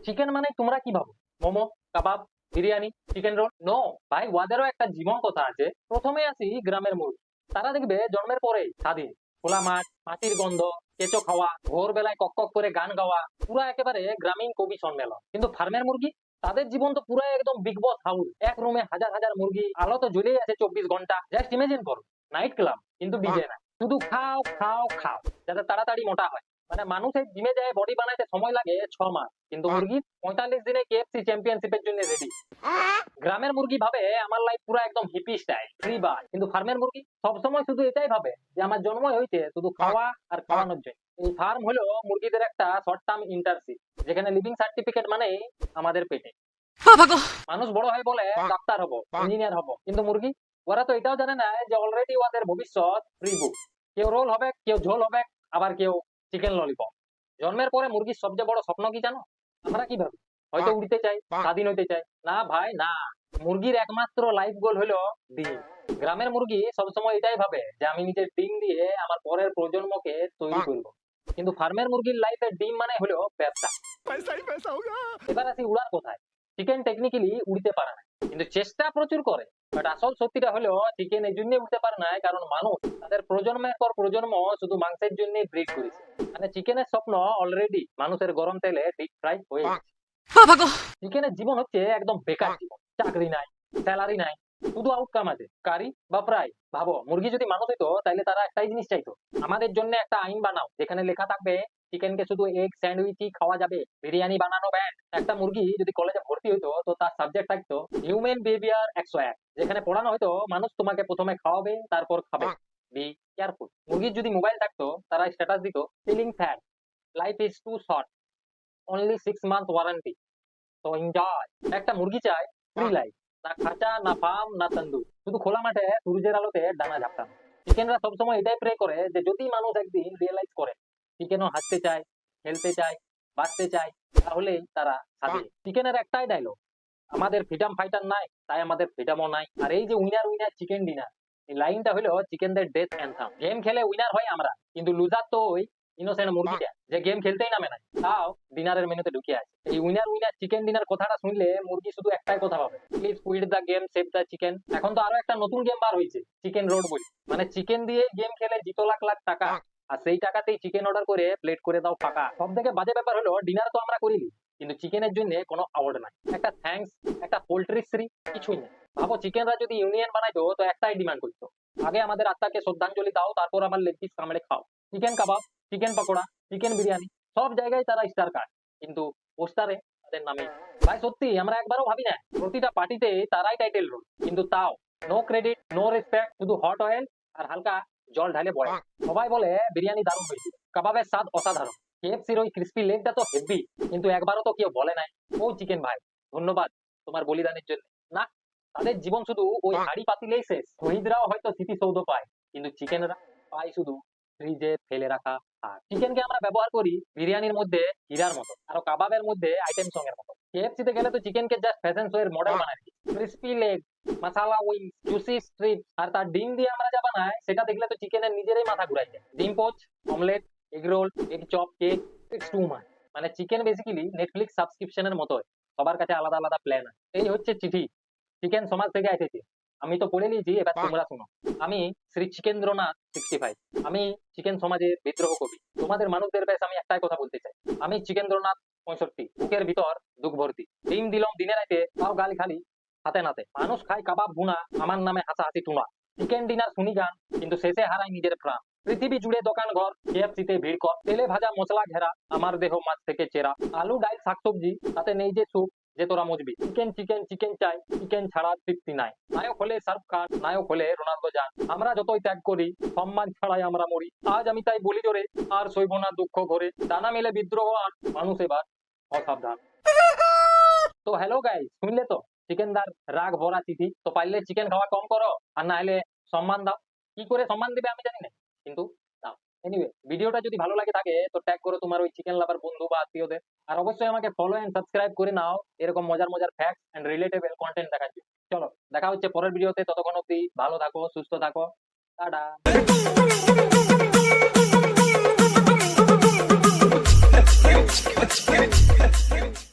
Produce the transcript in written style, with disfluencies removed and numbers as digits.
Chicken মানে তোমরা কি ভাবো? মোমো, কাবাব, বিরিয়ানি, চিকেন রোল? নো ভাই, ওদেরও একটা জীবন কথা আছে। প্রথমে আসি গ্রামের মুরগি। তারা দেখবে জন্মের পরেই স্বাধীন, খোলা মাঠ, মাটির গন্ধ, কেঁচো খাওয়া, ভোর বেলায় কক কক করে গান গাওয়া, পুরা একেবারে গ্রামীণ কবি সম্মেলন। কিন্তু ফার্মের মুরগি, তাদের জীবন তো পুরো একদম বিগ বস হাউস। এক রুমে হাজার হাজার মুরগি, আলো তো জ্বলেই আছে 24 ঘন্টা। জাস্ট ইমেজিন করো, নাইট ক্লাব কিন্তু ডিজে না, শুধু খাও খাও খাও, যাতে তাড়াতাড়ি মোটা হয়। মানে মানুষের জিমে যায় বডি বানাইতে সময় লাগে 6 মাস, কিন্তু মুরগি 45 দিনে কেএফসি চ্যাম্পিয়নশিপের জন্য রেডি। গ্রামের মুরগি ভাবে আমার লাইফ পুরো একদম হিপি স্টাইল, ফ্রি বাস। কিন্তু ফার্মের মুরগি সবসময় শুধু এটাই ভাবে যে আমার জন্ম হয়েছে শুধু খাওয়া আর খাওয়ানোর জন্য। এই ফার্ম হলো মুরগিদের একটা শর্ট টার্ম ইন্টার্নশিপ, যেখানে লিভিং সার্টিফিকেট মানে আমাদের পেটে। মানুষ বড় হয় বলে ডাক্তার হবো, ইঞ্জিনিয়ার হবো, কিন্তু মুরগি, ওরা তো এটাও জানে না যে অলরেডি ওদের ভবিষ্যৎ ফ্রি বুক। কেউ রোল হবে, কেউ ঝোল হবে, আবার কেউ চিকেন ললিপপ। জন্মের পরে মুরগির সবচেয়ে বড় স্বপ্ন কি জানো? আমরা কি ভাবি? হয়তো উড়তে চাই, স্বাধীন হইতে চাই। না ভাই না, মুরগির একমাত্র লাইফ গোল হলো ডিম। গ্রামের মুরগি সবসময় এটাই ভাবে যে আমি নিজের ডিম দিয়ে আমার পরের প্রজন্মকে তৈরি করব। কিন্তু ফার্মের মুরগির লাইফের ডিম মানে হলো ব্যবসা। এবার আসি উড়ার কোথায়। চিকেন টেকনিক্যালি উড়তে পারে না, কিন্তু চেষ্টা প্রচুর করে। বাট আসল সত্যিটা হলো চিকেন এই জন্য উঠতে পারে না কারণ মানুষ তাদের প্রজন্মের পর প্রজন্ম শুধু মাংসের জন্য ব্রিড করেছে। মানে চিকেনের স্বপ্ন অলরেডি মানুষের গরম তেলে ডিপ ফ্রাই হয়ে গেছে। চিকেনের জীবন হচ্ছে একদম বেকার জীবন। চাকরি নাই, স্যালারি নাই, শুধু আউটকাম আছে কারি বা ফ্রাই। ভাবো, মুরগি যদি মানুষ হইতো তাহলে তারা একটাই জিনিস চাইতো, আমাদের জন্য একটা আইন বানাও যেখানে লেখা থাকবে চিকেনকে শুধু এগ স্যান্ডউইচই খাওয়া যাবে, বিরিয়ানি বানানো ব্যান। একটা মুরগি যদি কলেজে ভর্তি হইতো তো তার সাবজেক্ট থাকতো হিউম্যান বিহেভিয়ার 101, যেখানে পড়ানো হয়তো মানুষ তোমাকে প্রথমে খাওয়াবে তারপর খাবে, বি কেয়ারফুল। মুরগির যদি মোবাইল থাকতো তারা স্ট্যাটাস দিত feeling sad, life is too short, only 6 month warranty, তো এনজয়। একটা মুরগি চায় ফ্রি লাইফ, না খাঁচা, না ফার্ম, না তন্দুর, শুধু খোলা মাঠে সূর্যের আলোতে ডানা ঝাপটানো। চিকেনরা সবসময় এটাই প্রে করে যে যদি মানুষ একদিন রিয়েলাইজ করে চিকেনও হাসতে চায়, খেলতে চায়, বাঁচতে চায়, তাহলেই তারা স্বাধীন। চিকেনের একটাই ডায়লগ, আমাদের ফ্রিডম ফাইটার নাই তাই আমাদের ফ্রিডমও নাই। আর এই যে উইনার উইনার চিকেন ডিনার, এই লাইনটা হলো চিকেনদের ডেথ অ্যান্থাম। গেম খেলে উইনার হয় আমরা, কিন্তু লুজার তো ওই ইনোসেন্ট মুরগিটা যে গেম খেলতেই নামে নাই, তাও ডিনারের মেনুতে ঢুকে আছে। এই উইনার উইনার চিকেন ডিনার কথাটা শুনলে মুরগি শুধু একটাই কথা পাবে, please quit the game, save the chicken. এখন তো আরো একটা নতুন গেম বার হয়েছে, চিকেন রোড বলি। মানে চিকেন দিয়ে গেম খেলে জিতো লাখ লাখ টাকা, আর সেই টাকাতেই চিকেন অর্ডার করে প্লেট করে দাও ফাঁকা। সব থেকে বাজে ব্যাপার হলো ডিনার তো আমরা করিনি, কিন্তু চিকেনের জন্য কোনো অ্যাওয়ার্ড নাই, একটা থ্যাঙ্কস, একটা পোল্ট্রি শ্রী, কিছুই নেই। ভাবো, চিকেনরা যদি ইউনিয়ন বানাইতো তো একটাই ডিমান্ড করতো, আগে আমাদের আত্মাকে শ্রদ্ধাঞ্জলি দাও, তারপর আমার লেগ পিস কামড়ে খাও। চিকেন কাবাব, চিকেন পকোড়া, চিকেন বিরিয়ানি, সব জায়গায় তারা স্টার কার্ড, কিন্তু পোস্টারে তাদের নামে। ভাই সত্যি আমরা একবারও ভাবি না প্রতিটা পার্টিতে তারাই টাইটেল রোল, কিন্তু তাও নো ক্রেডিট, নো রেসপেক্ট, শুধু হট অয়েল আর হালকা জল ঢালে বয়। সবাই বলে বিরিয়ানি দারুণ হয়েছিল, কাবাবের স্বাদ অসাধারণ, কেএফসির ওই ক্রিস্পি লেগটা তো হেভি, কিন্তু একবারও তো কেউ বলে নাই ও চিকেন ভাই ধন্যবাদ তোমার বলিদানের জন্য। না, তাদের জীবন শুধু ওই হাড়ি পাতিলেই শেষ। শহীদরাও হয়তো স্মৃতিসৌধ পায়, কিন্তু চিকেনরা পায় শুধু ফ্রিজে ফেলে রাখা। আর চিকেনকে আমরা ব্যবহার করি বিরিয়ানির মধ্যে হীরার মতো, আর কাবাবের মধ্যে আইটেম সং এর মতো। কেএফসি তে গেলে তো চিকেনকে জাস্ট ফ্যাশন শো এর মডেল বানায় দিই, ক্রিস্পি লেগ, মশালা উইংস, জুসি স্ট্রিপ, আর তার ডিম দিয়ে আমরা যা বানাই সেটা দেখলে তো চিকেনের নিজেরই মাথা ঘুরাই যায়। ডিম poach, omelette, egg roll, egg chop, cake, it's too much. মানে চিকেন বেসিক্যালি নেটফ্লিক্স সাবস্ক্রিপশনের মতো, সবার কাছে আলাদা আলাদা প্ল্যান আছে। এই হচ্ছে চিঠি, চিকেন সমাজ থেকে এসেছে। আমি তো পড়ে নিয়েছি, এবার তোমরা শোনো। আমি শ্রী চিকেন্দ্রনাথ 65, আমি চিকেন সমাজের বিদ্রোহ কবি। তোমাদের মানুষদের বেশ আমি একটাই কথা বলতে চাই, আমি চিকেন্দ্রনাথ 65, বুকের ভিতর দুঃখ ভর্তি। ডিম দিলাম দিনে রাইতে, তাও গালি খালি হাতে নাতে। মানুষ খায় কাবাব ভুনা, আমার নামে হাসাহাসি টুনা। চিকেন ডিনার শুনি গান, কিন্তু শেষে হারাই নিজের প্রাণ। পৃথিবী জুড়ে দোকান ঘর, কেএফসিতে ভিড় কর, তেলে ভাজা মশলা ঘেরা, আমার দেহ মাছ থেকে চেরা। আলু ডাল শাকসবজি, তাতে নেই যে সুপ যে তোরা মজবি। চিকেন চিকেন চিকেন চাই, চিকেন ছাড়া তৃপ্তি নাই। নায়ক হলে শাহরুখ খান, নায়ক হলে রোনাল্ডো জান, আমরা যতই ত্যাগ করি সম্মান ছাড়াই আমরা মরি। আজ আমি তাই বলি জোরে, আর সইব না দুঃখ ঘরে, ডানা মেলে বিদ্রোহ আর মানুষ এবার অসাবধান। তো হ্যালো গাইস, শুনলে তো চিকেনদার রাগ ভরা চিঠি। তো পারলে চিকেন খাওয়া কম করো, আর না হলে সম্মান দাও। কি করে সম্মান দিবে আমি জানি না, কিন্তু দাও। এনিওয়ে, ভিডিওটা যদি ভালো লাগে থাকে তো ট্যাগ করো তোমার ওই চিকেন লাভার বন্ধু বা আত্মীয়দের। আর অবশ্যই আমাকে ফলো এন্ড সাবস্ক্রাইব করে নাও এরকম মজার মজার ফ্যাক্টস এন্ড রিলেটেবল কন্টেন্ট দেখার জন্য। চলো দেখা হচ্ছে পরের ভিডিওতে, ততক্ষণ অব্দি ভালো থাকো, সুস্থ থাকো, টাটা।